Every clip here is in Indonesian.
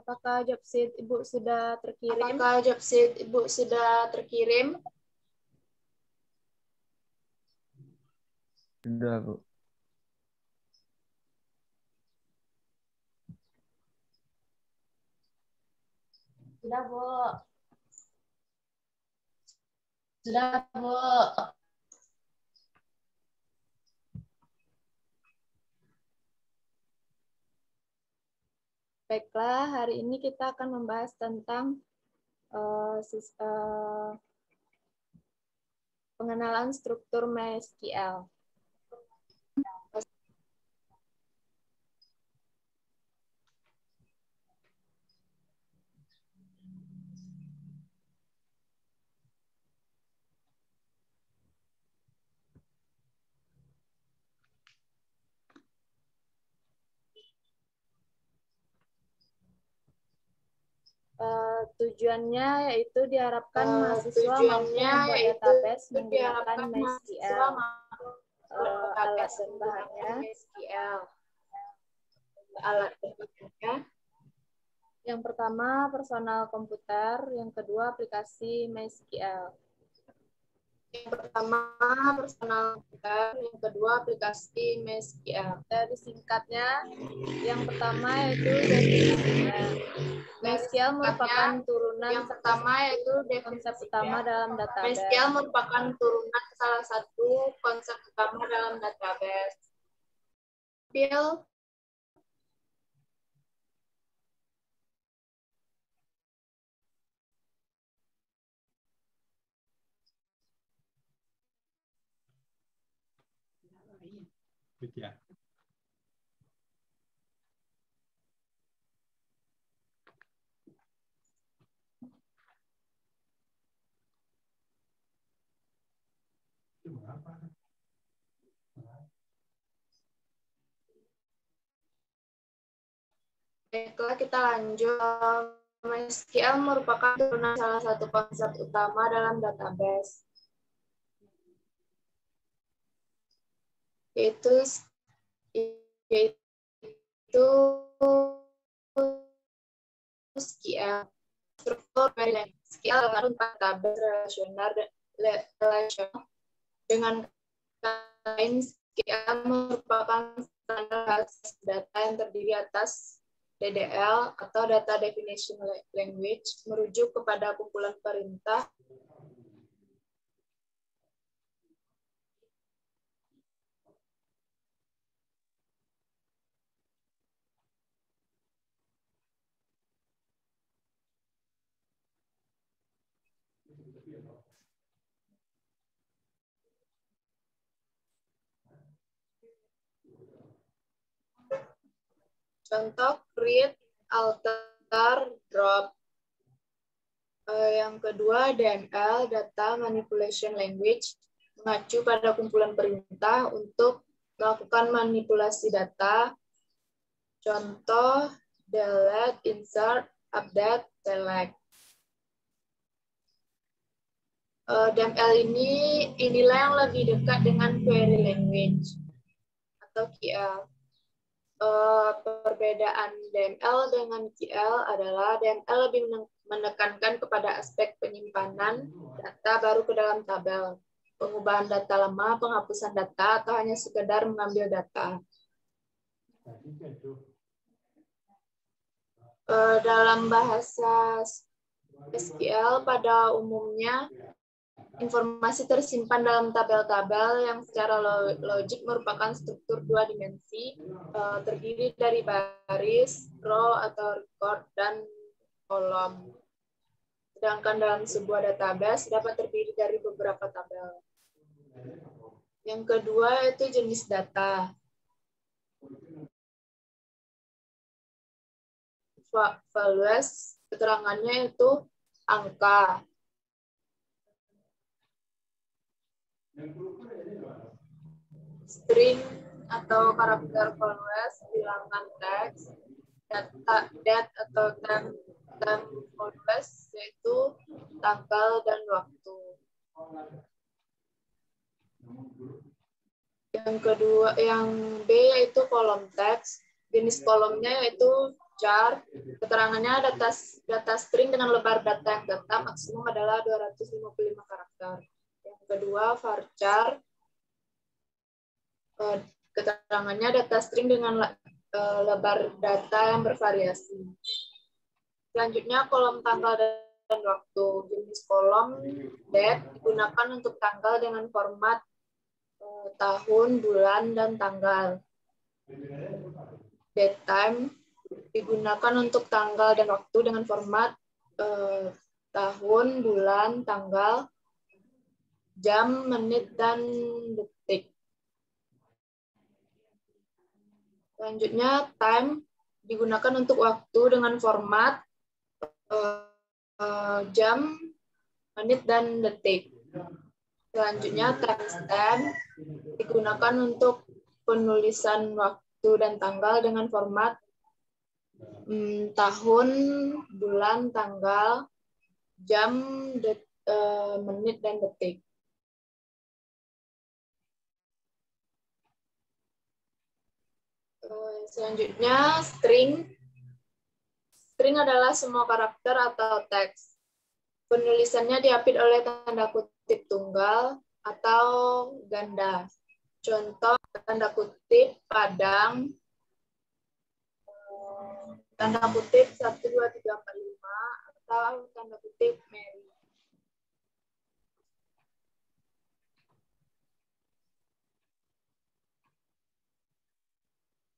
Apakah job sheet Ibu sudah terkirim? Apakah job sheet Ibu sudah terkirim? Sudah, Bu. Sudah, Bu. Sudah, Bu. Baiklah, hari ini kita akan membahas tentang pengenalan struktur MySQL. Tujuannya yaitu diharapkan mahasiswa mampu membuat database menggunakan MySQL. Alat dan bahannya. Alat dan bahannya. Yang pertama personal komputer, yang kedua aplikasi MySQL. Yang pertama personal komputer, yang kedua aplikasi MySQL. Dari singkatnya, yang pertama yaitu definisinya. MySQL merupakan turunan yang pertama yaitu konsep utama dalam database. MySQL merupakan turunan salah satu konsep utama dalam database. Bill. Ya. Baiklah, kita lanjut. MySQL merupakan turunan salah satu konsep utama dalam database, yaitu SQL. Struktur SQL mengandung database relasional dengan lain. SQL merupakan standar basis data yang terdiri atas DDL atau Data Definition Language, merujuk kepada kumpulan perintah contoh create, alter, drop. Yang kedua DML, Data Manipulation Language, mengacu pada kumpulan perintah untuk melakukan manipulasi data. Contoh delete, insert, update, select. DML inilah yang lebih dekat dengan query language atau QL. Perbedaan DML dengan QL adalah DML lebih menekankan kepada aspek penyimpanan data baru ke dalam tabel, pengubahan data lama, penghapusan data, atau hanya sekedar mengambil data. Dalam bahasa SQL pada umumnya informasi tersimpan dalam tabel-tabel yang secara logik merupakan struktur dua dimensi, terdiri dari baris, row atau record, dan kolom. Sedangkan dalam sebuah database dapat terdiri dari beberapa tabel. Yang kedua yaitu jenis data. Values, keterangannya itu angka. String atau karakter values, bilangan teks. Date atau time values, yaitu tanggal dan waktu. Yang kedua, yang B yaitu kolom teks. Jenis kolomnya yaitu varchar. Keterangannya data string dengan lebar data yang tetap maksimum adalah 255 karakter. Yang kedua, varchar. Keterangannya data string dengan lebar data yang bervariasi. Selanjutnya, kolom tanggal dan waktu. Jenis kolom date digunakan untuk tanggal dengan format tahun, bulan, dan tanggal. Datetime digunakan untuk tanggal dan waktu dengan format tahun, bulan, tanggal, jam, menit, dan detik. Selanjutnya, time digunakan untuk waktu dengan format jam, menit, dan detik. Selanjutnya, timestamp digunakan untuk penulisan waktu dan tanggal dengan format tahun, bulan, tanggal, jam, menit, dan detik. Selanjutnya, string. String adalah semua karakter atau teks. Penulisannya diapit oleh tanda kutip tunggal atau ganda. Contoh tanda kutip Padang, tanda kutip 1, 2, 3, 4, 5, atau tanda kutip Mary.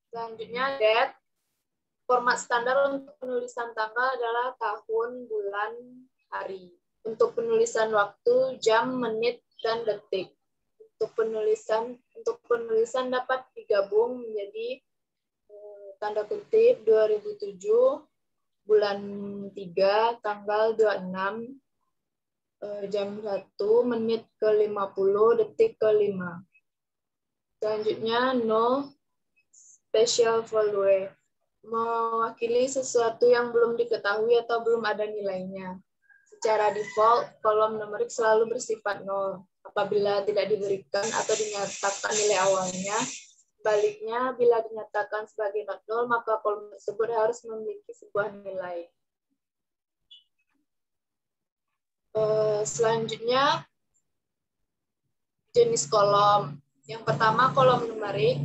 Selanjutnya, date. Format standar untuk penulisan tanggal adalah tahun, bulan, hari. Untuk penulisan waktu, jam, menit, dan detik. Untuk penulisan dapat digabung menjadi tanda kutip 2007, bulan 3, tanggal 26, jam 1, menit ke-50, detik ke-5. Selanjutnya, no special value. Mewakili sesuatu yang belum diketahui atau belum ada nilainya. Secara default, kolom numerik selalu bersifat 0 apabila tidak diberikan atau dinyatakan nilai awalnya. Sebaliknya, bila dinyatakan sebagai not 0, maka kolom tersebut harus memiliki sebuah nilai. Selanjutnya, jenis kolom. Yang pertama, kolom numerik.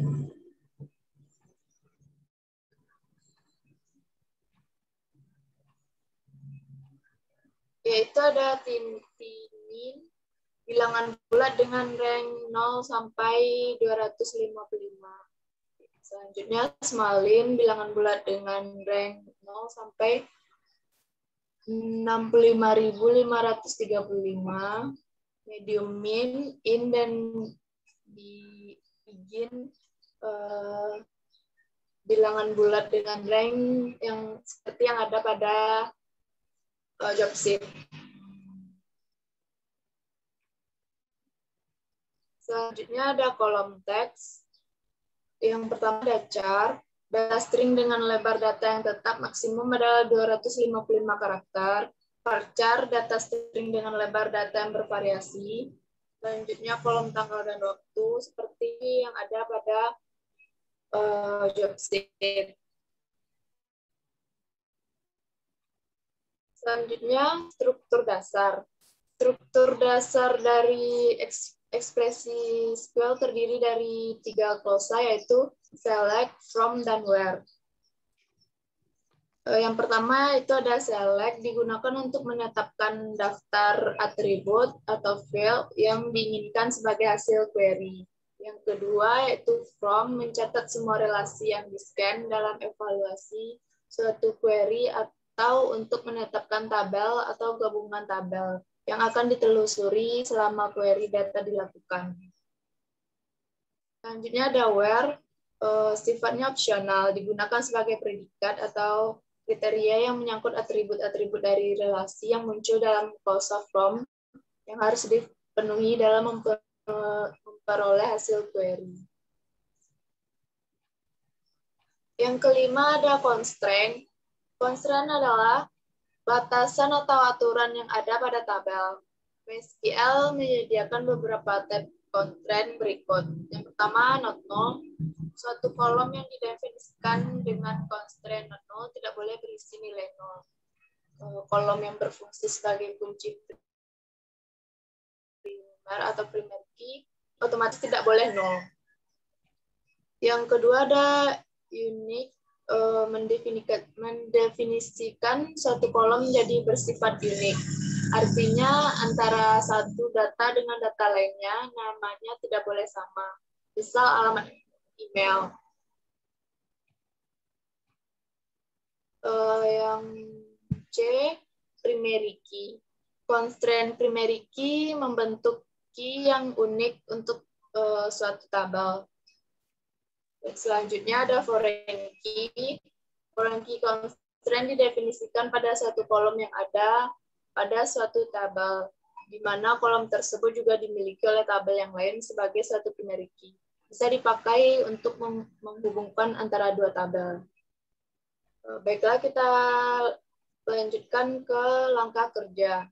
Yaitu ada tinin, bilangan bulat dengan rank 0 sampai 255. Selanjutnya, smalin, bilangan bulat dengan rank 0 sampai 65.535. Medium min, in, dan begin, bilangan bulat dengan rank yang seperti yang ada pada Jobsheet. Selanjutnya ada kolom teks. Yang pertama ada char. Data string dengan lebar data yang tetap maksimum adalah 255 karakter. Varchar, data string dengan lebar data yang bervariasi. Selanjutnya kolom tanggal dan waktu seperti yang ada pada Jobsheet. Selanjutnya, struktur dasar. Struktur dasar dari ekspresi SQL terdiri dari 3 klausa, yaitu select, from, dan where. Yang pertama itu ada select, digunakan untuk menetapkan daftar atribut atau field yang diinginkan sebagai hasil query. Yang kedua yaitu from, mencatat semua relasi yang di-scan dalam evaluasi suatu query atau untuk menetapkan tabel atau gabungan tabel yang akan ditelusuri selama query data dilakukan. Selanjutnya ada where, sifatnya opsional, digunakan sebagai predikat atau kriteria yang menyangkut atribut-atribut dari relasi yang muncul dalam klausa from yang harus dipenuhi dalam memperoleh hasil query. Yang kelima ada constraint. Constraint adalah batasan atau aturan yang ada pada tabel. MySQL menyediakan beberapa tab constraint berikut. Yang pertama, not null. Suatu kolom yang didefinisikan dengan constraint not null tidak kolom yang berfungsi sebagai kunci primer atau primary key, otomatis tidak boleh nol. Yang kedua ada unique, mendefinisikan suatu kolom menjadi bersifat unik. Artinya antara satu data dengan data lainnya namanya tidak boleh sama. Misal alamat email. Yang C, primary key. Constraint primary key membentuk key yang unik untuk suatu tabel. Selanjutnya ada foreign key. Foreign key constraint didefinisikan pada suatu kolom yang ada pada suatu tabel, di mana kolom tersebut juga dimiliki oleh tabel yang lain sebagai suatu primary key. Bisa dipakai untuk menghubungkan antara dua tabel. Baiklah, kita lanjutkan ke langkah kerja.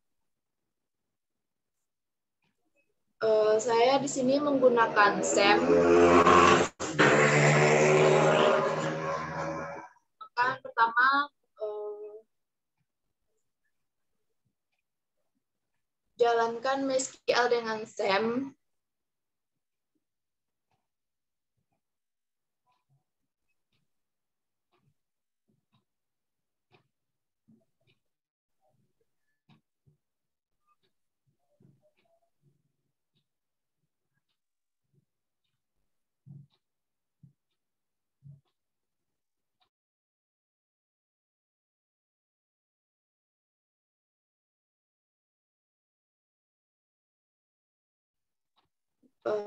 Saya di sini menggunakan SAM. Maka pertama, jalankan MySQL dengan SAM.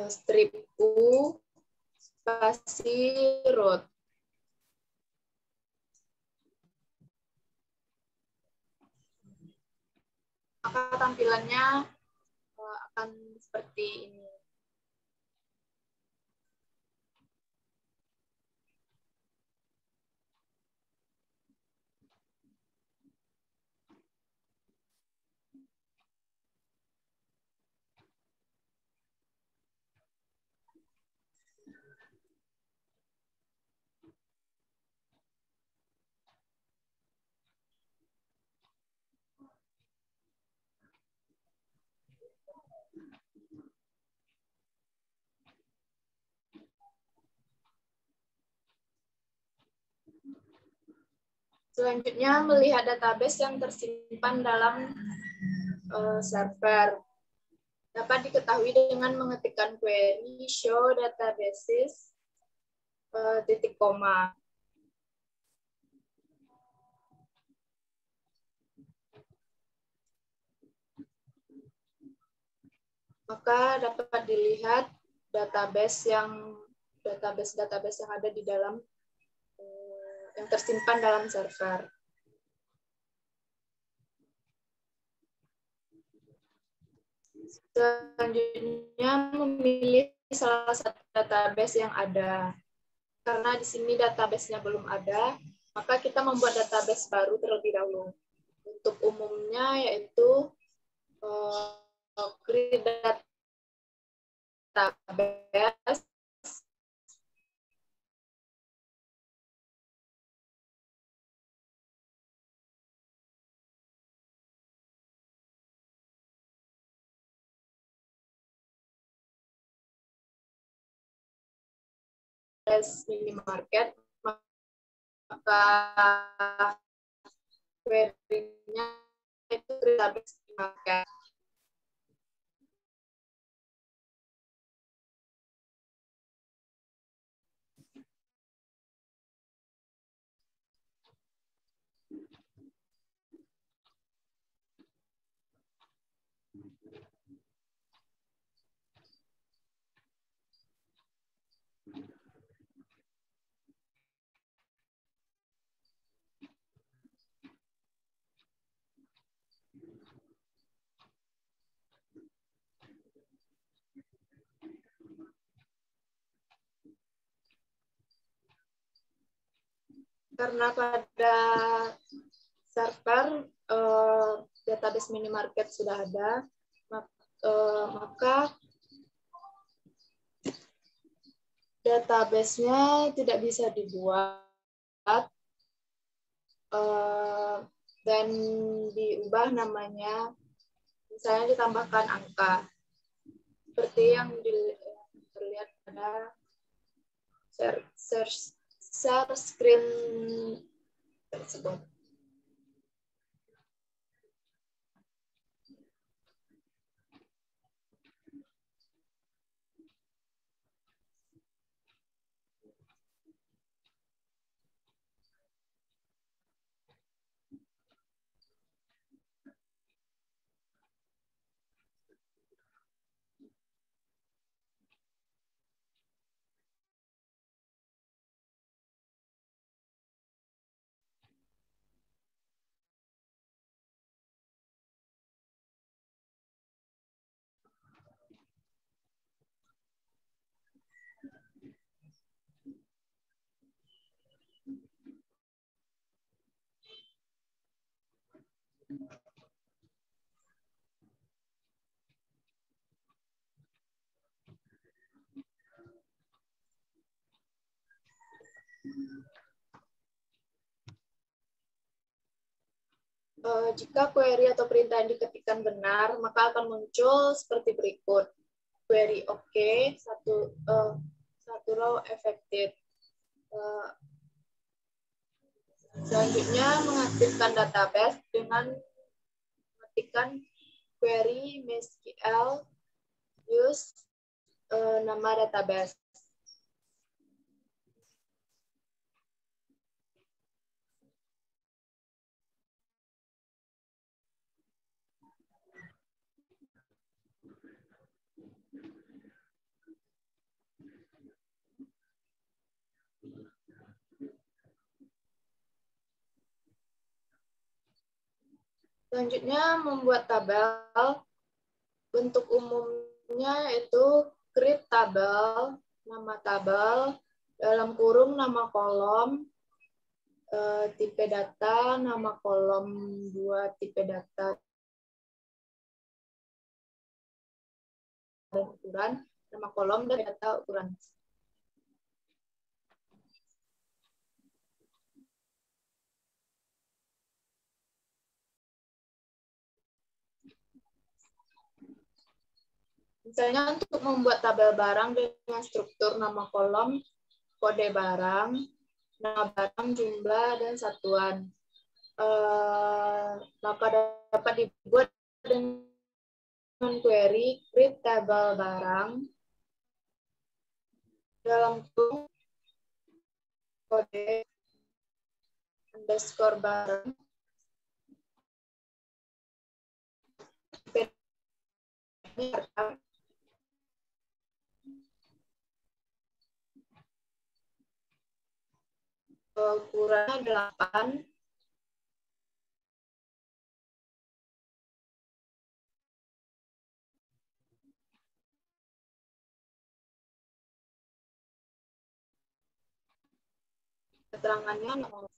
Strip U spasi root. Maka tampilannya akan seperti ini. Selanjutnya, melihat database yang tersimpan dalam server. Dapat diketahui dengan mengetikkan query show databases titik koma. Maka dapat dilihat database yang ada di dalam yang tersimpan dalam server. Selanjutnya, memilih salah satu database yang ada. Karena di sini database-nya belum ada, maka kita membuat database baru terlebih dahulu. Untuk umumnya yaitu create database, minimarket, maka query-nya itu database minimarket. Karena pada server database minimarket sudah ada, maka database-nya tidak bisa dibuat dan diubah namanya, misalnya ditambahkan angka seperti yang terlihat pada share screen tersebut. Jika query atau perintah yang diketikkan benar, maka akan muncul seperti berikut. Query OK, satu row effective. Selanjutnya, mengaktifkan database dengan mengetikkan query MySQL use nama database. Selanjutnya, membuat tabel. Bentuk umumnya itu create tabel, nama tabel, dalam kurung nama kolom, tipe data, nama kolom 2, tipe data, dan ukuran, nama kolom, dan data ukuran. Misalnya untuk membuat tabel barang dengan struktur nama kolom, kode barang, nama barang, jumlah, dan satuan. Maka dapat dibuat dengan query create tabel barang dalam kurung kode underscore barang ukurannya 8, keterangannya 0.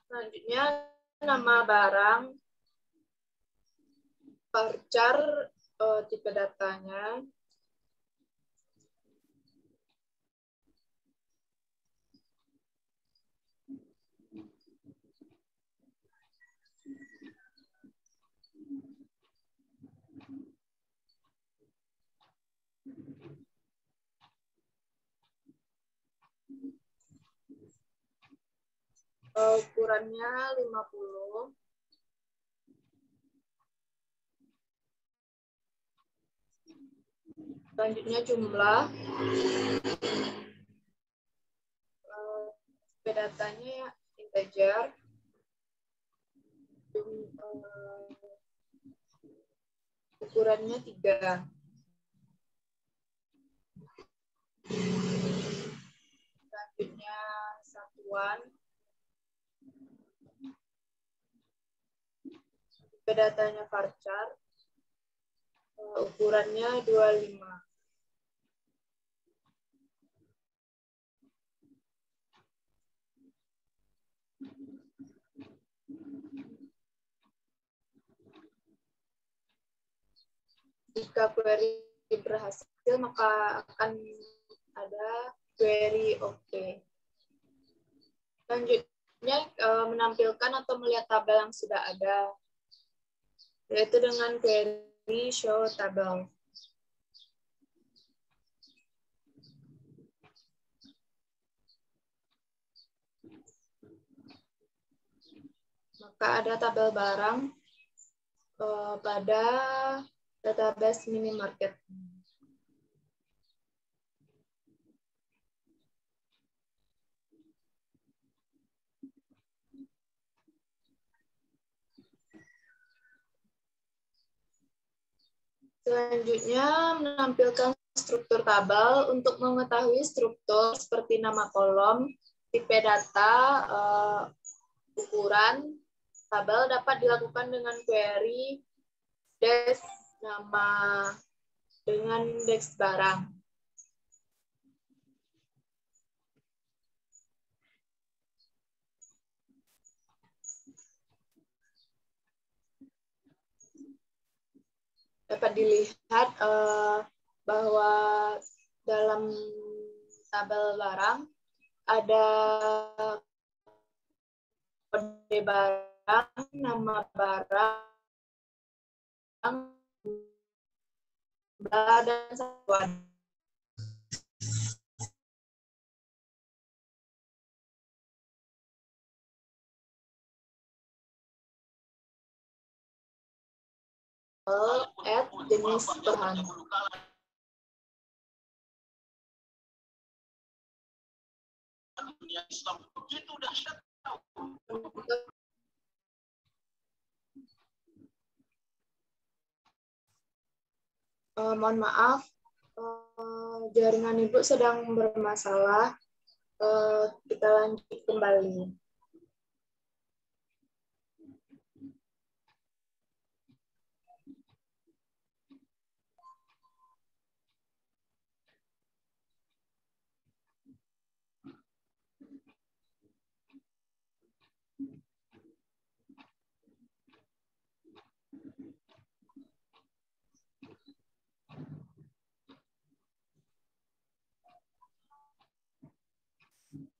Selanjutnya nama barang, varchar, tipe datanya, ukurannya 50. Selanjutnya jumlah, datanya integer, ukurannya 3. Selanjutnya satuan, datanya varchar, ukurannya 25. Jika query berhasil, maka akan ada query OK. Selanjutnya, menampilkan atau melihat tabel yang sudah ada, yaitu dengan query show table. Maka ada tabel barang pada database minimarket. Selanjutnya, menampilkan struktur tabel. Untuk mengetahui struktur seperti nama kolom, tipe data, ukuran, tabel dapat dilakukan dengan query dash nama dengan dash barang. Dapat dilihat bahwa dalam tabel barang ada kode barang, nama barang, dan satuan. Add jenis bahan. Mohon maaf, jaringan Ibu sedang bermasalah. Kita lanjut kembali.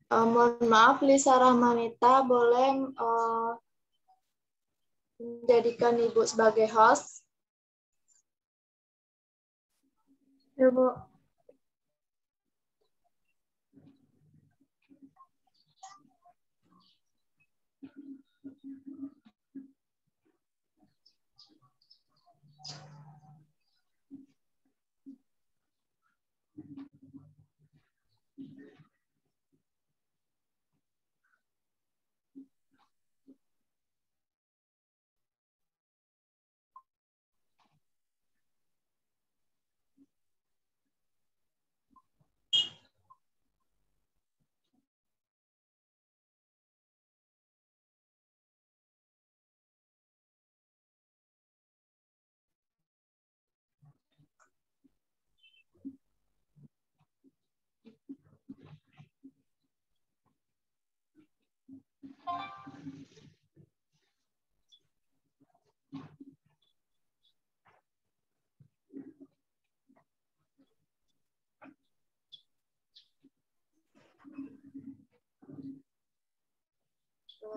Mohon maaf, Lisa Rahmanita, boleh menjadikan Ibu sebagai host? Ya, Bu.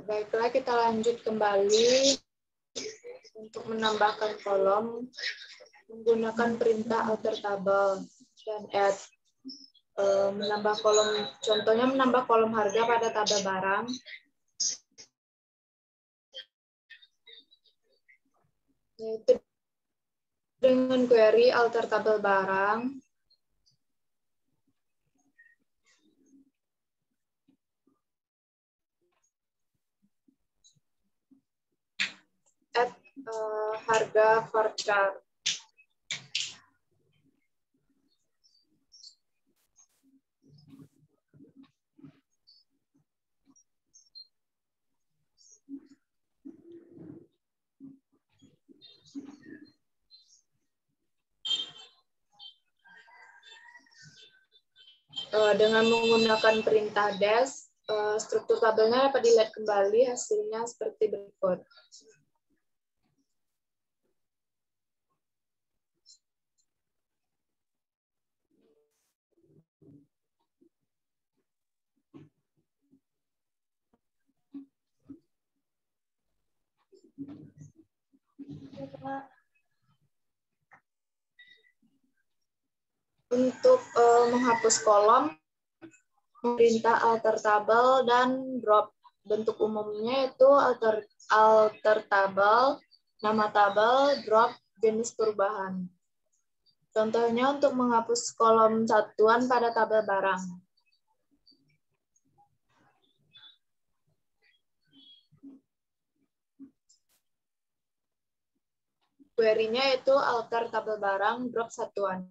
Baiklah, kita lanjut kembali untuk menambahkan kolom menggunakan perintah alter table dan add. Menambah kolom, contohnya menambah kolom harga pada tabel barang. Yaitu dengan query alter tabel barang. Add harga varchar. Dengan menggunakan perintah dash, struktur tabelnya dapat dilihat kembali hasilnya seperti berikut. Untuk menghapus kolom, perintah alter tabel dan drop. Bentuk umumnya itu alter tabel, nama tabel, drop, jenis perubahan. Contohnya untuk menghapus kolom satuan pada tabel barang. Query-nya itu alter tabel barang, drop satuan.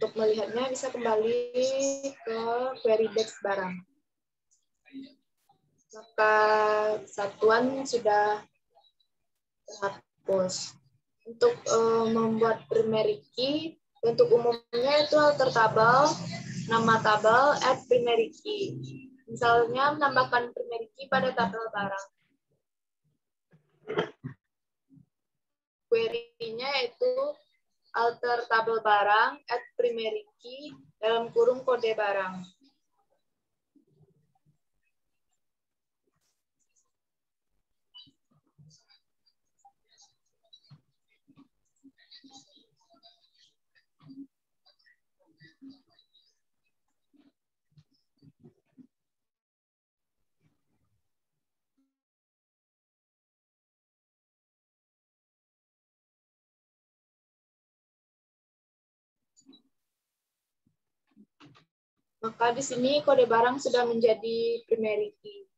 Untuk melihatnya bisa kembali ke query desk barang. Maka satuan sudah terhapus. Untuk membuat primary key, bentuk umumnya itu alter tabel, nama tabel, add primary key. Misalnya menambahkan primary key pada tabel barang. Query-nya itu alter tabel barang, add primary key, dalam kurung kode barang. Maka di sini kode barang sudah menjadi primary key.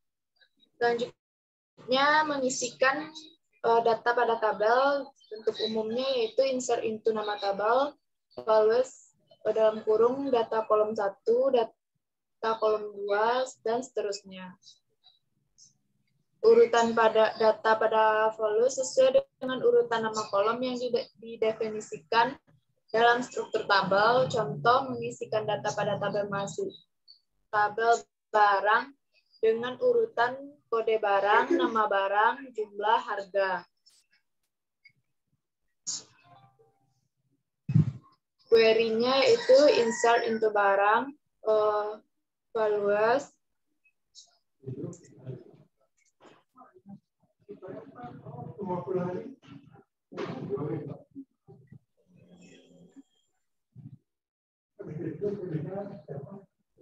Selanjutnya mengisikan data pada tabel, bentuk umumnya yaitu insert into nama tabel, values dalam kurung data kolom 1, data kolom 2, dan seterusnya. Urutan pada data pada values sesuai dengan urutan nama kolom yang didefinisikan dalam struktur tabel. Contoh, mengisikan data pada tabel masuk tabel barang dengan urutan kode barang, nama barang, jumlah, harga. Query-nya itu insert into barang, values,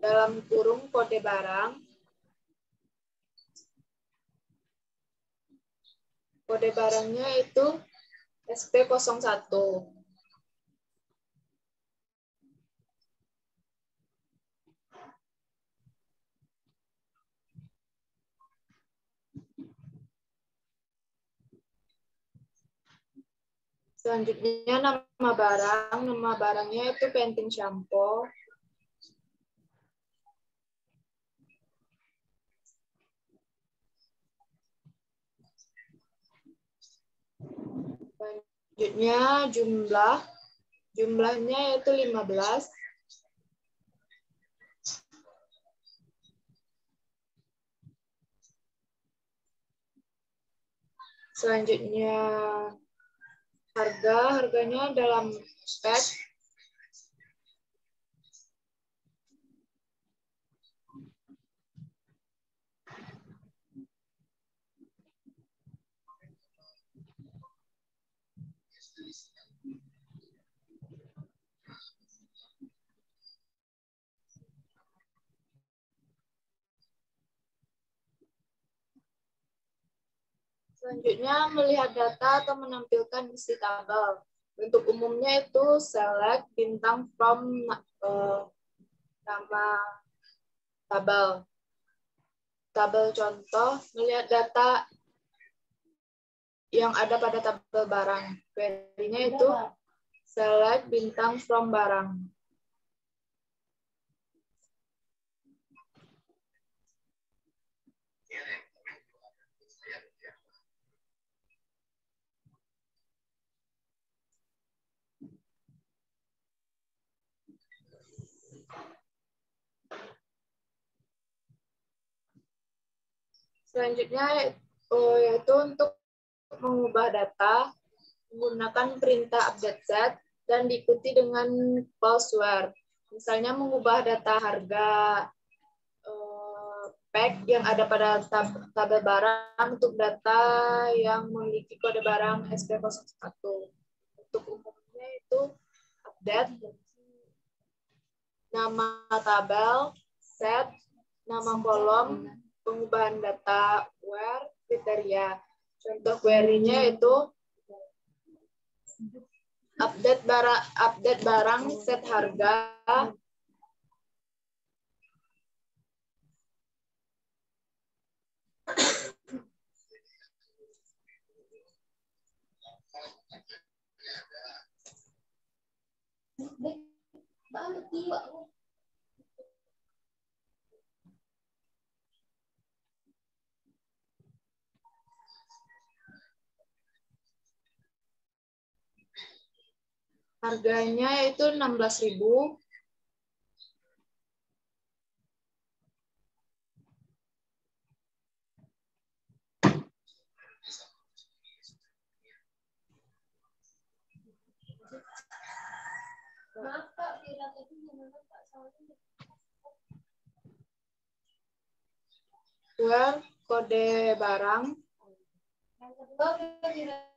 dalam kurung kode barang, kode barangnya itu SP01. Selanjutnya nama barang, nama barangnya itu Pantene shampoo. Selanjutnya jumlahnya itu 15. Selanjutnya harganya dalam spek. Selanjutnya melihat data atau menampilkan isi tabel. Bentuk umumnya itu select bintang from nama tabel. Tabel contoh, melihat data yang ada pada tabel barang. Query-nya itu select bintang from barang. . Selanjutnya yaitu untuk mengubah data menggunakan perintah update set dan diikuti dengan pause where. Misalnya mengubah data harga pack yang ada pada tabel barang untuk data yang memiliki kode barang SP01. Untuk umumnya itu update, nama tabel, set, nama kolom, pengubahan data, where, kriteria. Contoh query-nya itu update barang, set harga, harganya itu 16.000. Maaf Pak, pirat itu gimana Pak soalnya? Where, kode barang. Yang kedua pirat.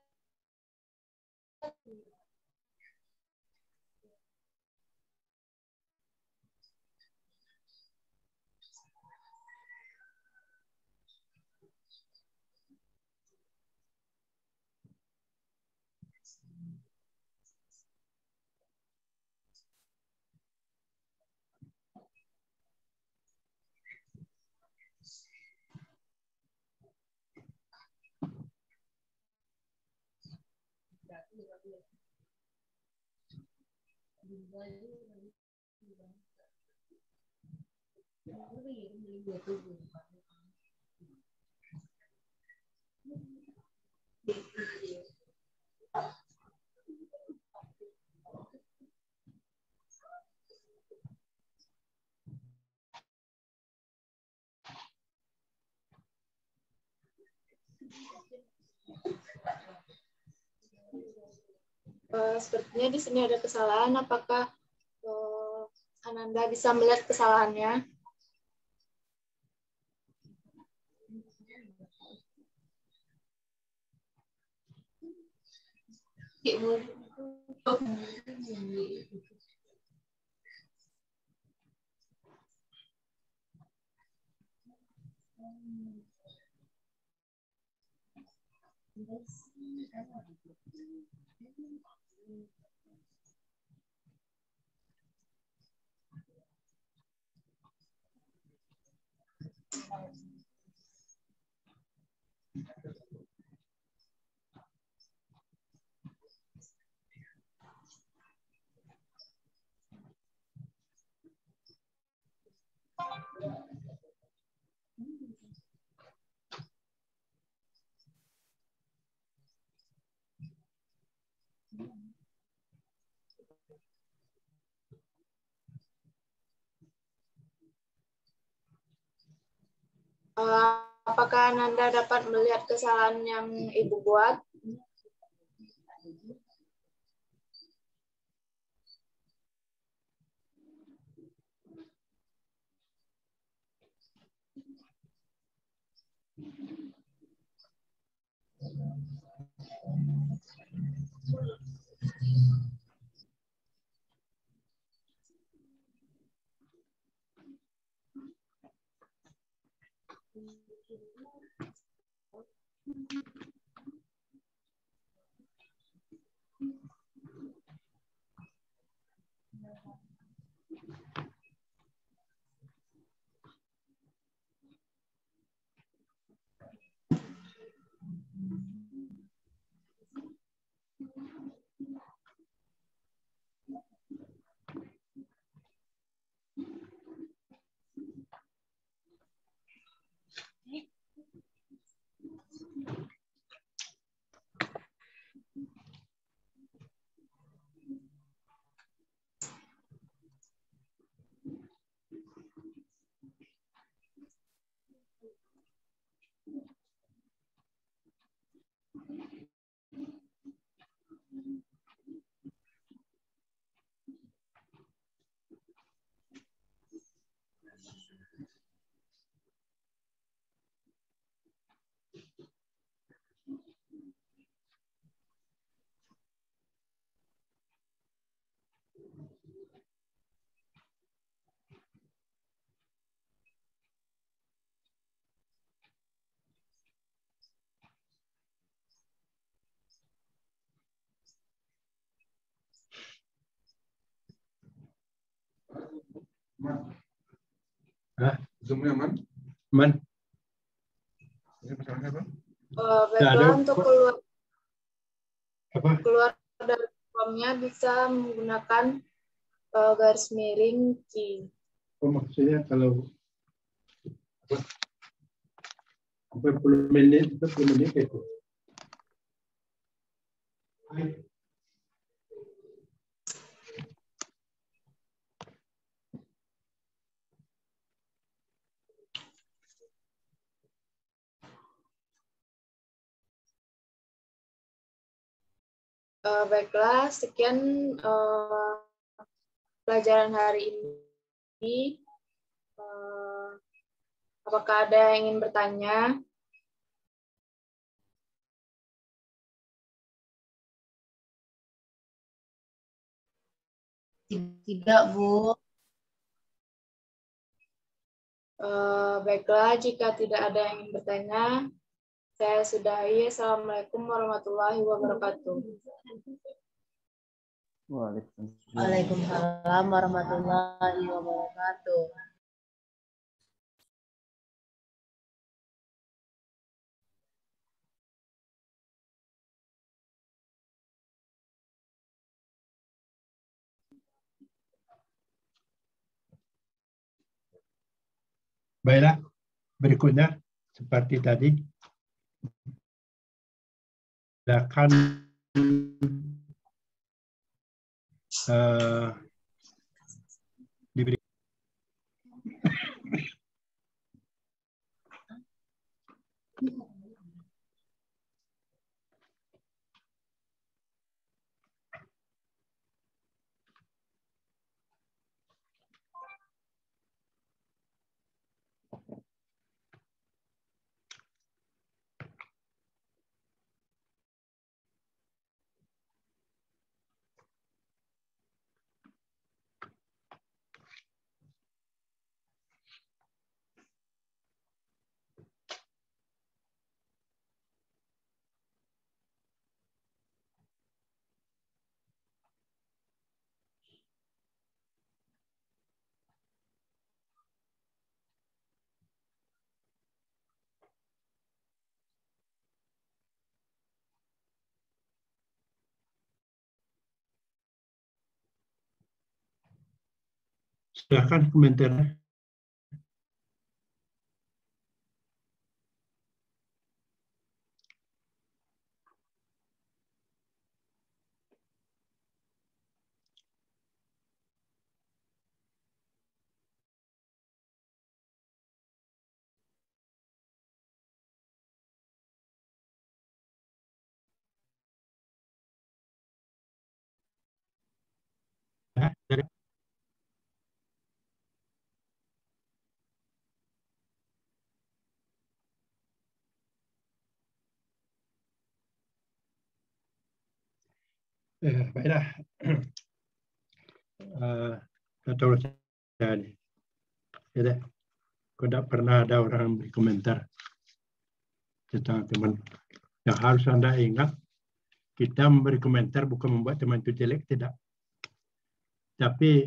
Sepertinya di sini ada kesalahan. Apakah Ananda bisa melihat kesalahannya? Apakah Ananda dapat melihat kesalahan yang Ibu buat? Hah? Zoom-nya aman? Man? Ini masalahnya apa? Baiklah, untuk Apa? keluar dari formnya bisa menggunakan garis miring Q. Oh, maksudnya kalau 40 menit itu. Baiklah, sekian pelajaran hari ini. Apakah ada yang ingin bertanya? Tidak, Bu. Baiklah, jika tidak ada yang ingin bertanya, saya sudahi. Assalamualaikum warahmatullahi wabarakatuh. Waalaikumsalam warahmatullahi wabarakatuh. Baiklah, berikutnya seperti tadi, silakan diberi. Silakan komentarnya. Baiklah. Atau saya ini. Tidak, tidak pernah ada orang berkomentar tentang teman. Yang harus Anda ingat, kita memberi komentar bukan membuat teman itu jelek, tidak. Tapi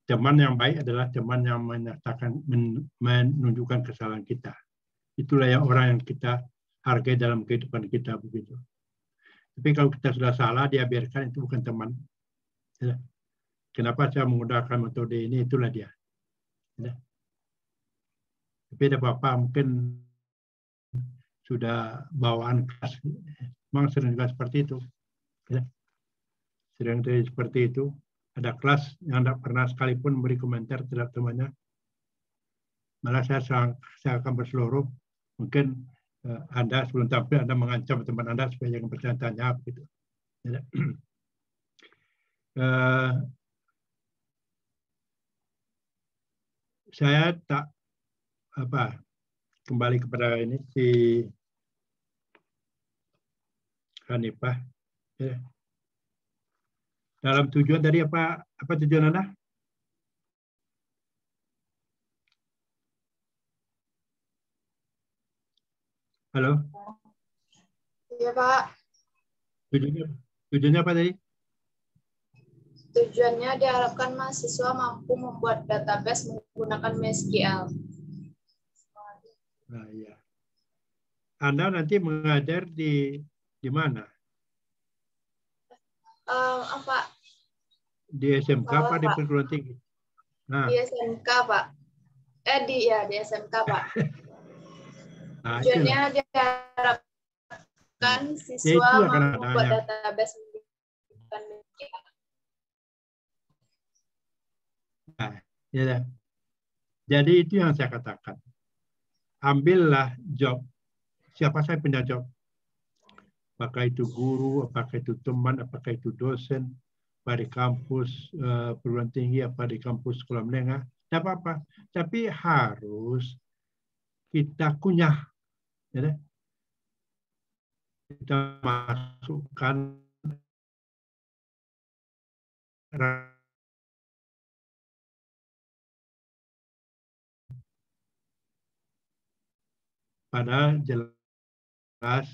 teman yang baik adalah teman yang menyatakan, menunjukkan kesalahan kita. Itulah yang orang yang kita hargai dalam kehidupan kita begitu. Tapi kalau kita sudah salah, dia biarkan, itu bukan teman. Ya. Kenapa saya menggunakan metode ini? Itulah dia. Ya. Tapi tidak apa-apa, mungkin sudah bawaan kelas. Memang sering juga seperti itu. Ya. Sering seperti itu. Ada kelas yang tidak pernah sekalipun memberi komentar terhadap temannya. Malah saya akan berseluruh. Mungkin Anda sebelum tampil, Anda mengancam teman Anda supaya jangan bertanya-tanya. Begitu. Ya. Saya tak kembali kepada ini si Hanifah. Ya. Dalam tujuan tadi apa tujuan Anda? Halo? Iya, Pak. Tujuannya apa tadi? Tujuannya diharapkan mahasiswa mampu membuat database menggunakan MySQL. Nah, ya. Anda nanti mengajar di mana? Apa? Di SMK apa di Pak. perguruan tinggi? Nah, Di SMK, Pak. Di SMK, Pak. nah Tujuannya itulah. diharapkan Ya, siswa itu akan mampu membuat adanya. database menggunakan MySQL. Nah, ya. Jadi itu yang saya katakan. Ambillah job. Siapa saya punya job? Apakah itu guru, apakah itu teman, apakah itu dosen, apa di kampus perguruan tinggi, apa di kampus sekolah menengah, tidak apa-apa. Tapi harus kita kunyah, ya, kita masukkan pada jelas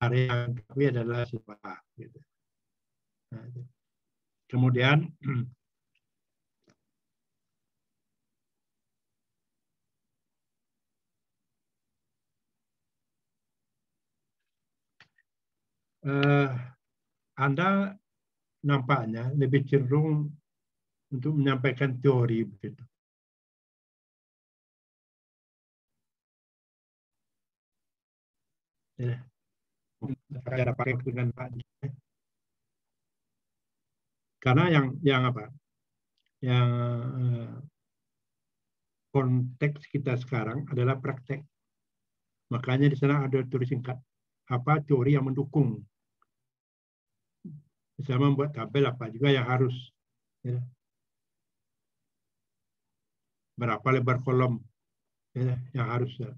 area yang kami adalah siswa. Gitu. Nah, kemudian Anda nampaknya lebih cenderung untuk menyampaikan teori begitu. Ya. Cara pakai dengan Pak. Karena yang apa? Yang konteks kita sekarang adalah praktek. Makanya di sana ada tulis singkat. Apa teori yang mendukung. Bisa membuat tabel apa juga yang harus. Ya. Berapa lebar kolom ya, yang harus. Ya.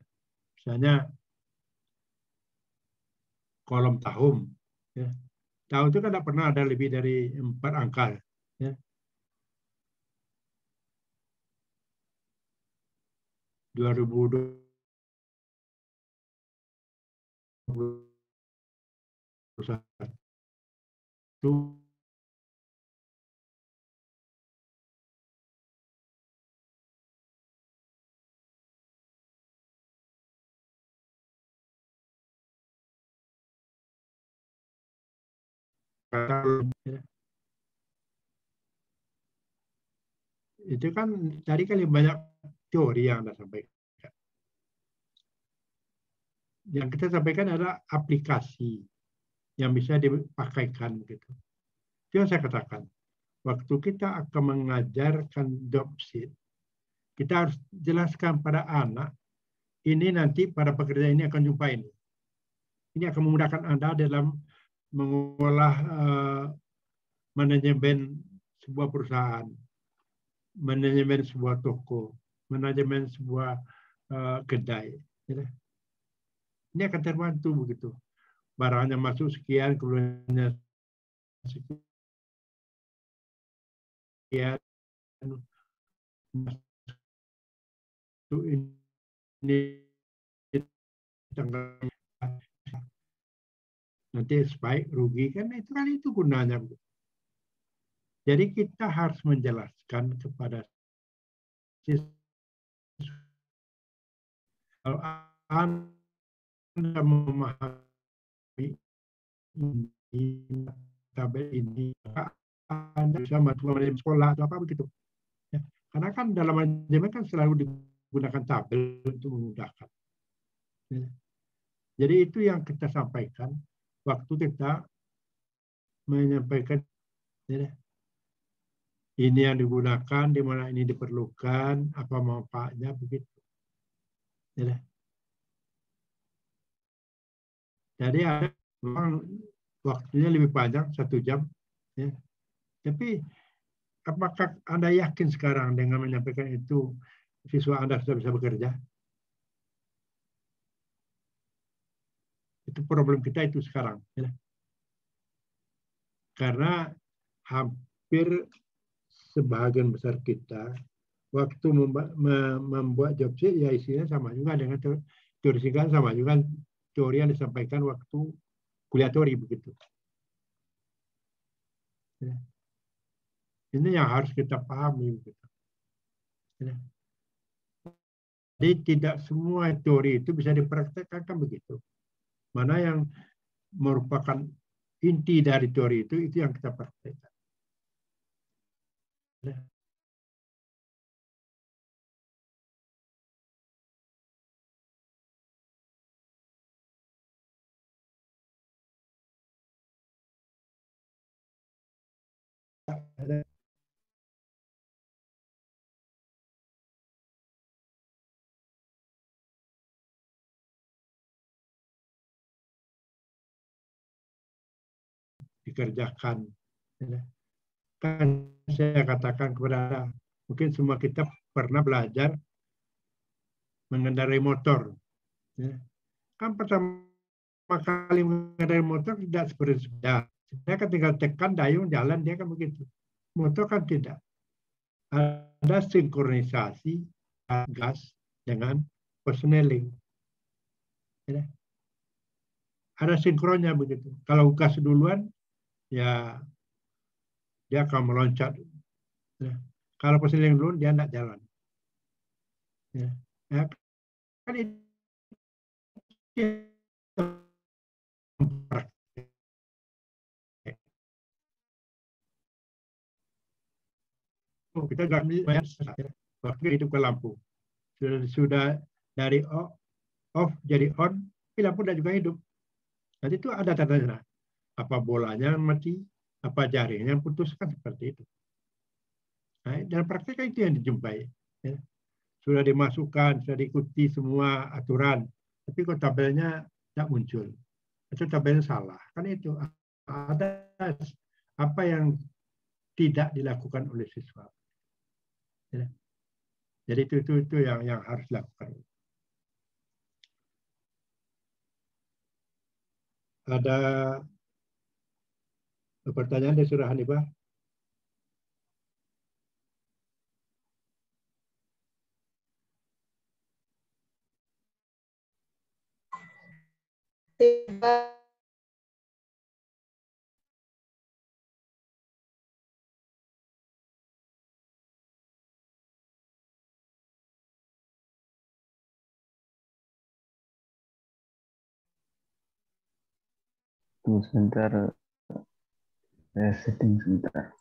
Misalnya kolom tahun. Ya. Tahun itu kan tidak pernah ada lebih dari 4 angka. Ya. 2021 itu kan tadi kali banyak teori yang Anda sampaikan. Yang kita sampaikan adalah aplikasi yang bisa dipakaikan gitu. Itu yang saya katakan. Waktu kita akan mengajarkan dropship, kita harus jelaskan pada anak, ini nanti pada pekerja ini akan jumpa ini. Ini akan memudahkan Anda dalam mengolah manajemen sebuah perusahaan, manajemen sebuah toko, manajemen sebuah kedai. Gitu. Ini akan terbantu begitu. Barangnya masuk sekian, keluarnya sekian, masuk ini nanti spike rugi kan itu gunanya. Jadi kita harus menjelaskan kepada siswa kalau Anda memahami ini tabel ini Anda bisa manajemen sekolah atau apa begitu. Ya. Karena kan dalam manajemen kan selalu digunakan tabel untuk memudahkan. Ya. Jadi itu yang kita sampaikan waktu kita menyampaikan ya, ini yang digunakan, di mana ini diperlukan, apa manfaatnya begitu. Ya. Jadi ada memang waktunya lebih panjang 1 jam. Ya. Tapi apakah Anda yakin sekarang dengan menyampaikan itu siswa Anda sudah bisa bekerja? Itu problem kita itu sekarang. Ya. Karena hampir sebagian besar kita waktu membuat job sheet ya isinya sama juga dengan teori singkat, sama juga teori yang disampaikan waktu kuliah teori begitu. Ya. Ini yang harus kita pahami. Begitu. Ya. Jadi tidak semua teori itu bisa dipraktekkan kan begitu. Mana yang merupakan inti dari teori itu yang kita praktekkan. Ya. Dikerjakan. Kan saya katakan kepada mungkin semua kita pernah belajar mengendarai motor. Kan pertama kali mengendarai motor tidak seperti sepeda. Dia kan tinggal tekan dayung jalan dia kan begitu. Motor kan tidak. Ada sinkronisasi gas dengan persneling. Ada sinkronnya begitu. Kalau gas duluan, ya dia akan meloncat. Ya. Kalau persneling duluan, dia tidak jalan. Ya. Ya. Kan itu kita nggak bayar waktu hidupkan lampu. Sudah dari off jadi on, lampu sudah juga hidup. Jadi itu ada tanda-tanda. Apa bolanya mati, apa jaringnya yang putus, kan seperti itu. Nah, dalam praktek itu yang dijumpai. Ya. Sudah dimasukkan, sudah diikuti semua aturan, tapi kok tabelnya tidak muncul. Itu tabelnya salah. Kan itu ada apa yang tidak dilakukan oleh siswa. Ya. Jadi itu yang harus dilakukan. Ada pertanyaan dari Surah Hanifah? Tidak. Tunggu sebentar, saya setting sebentar.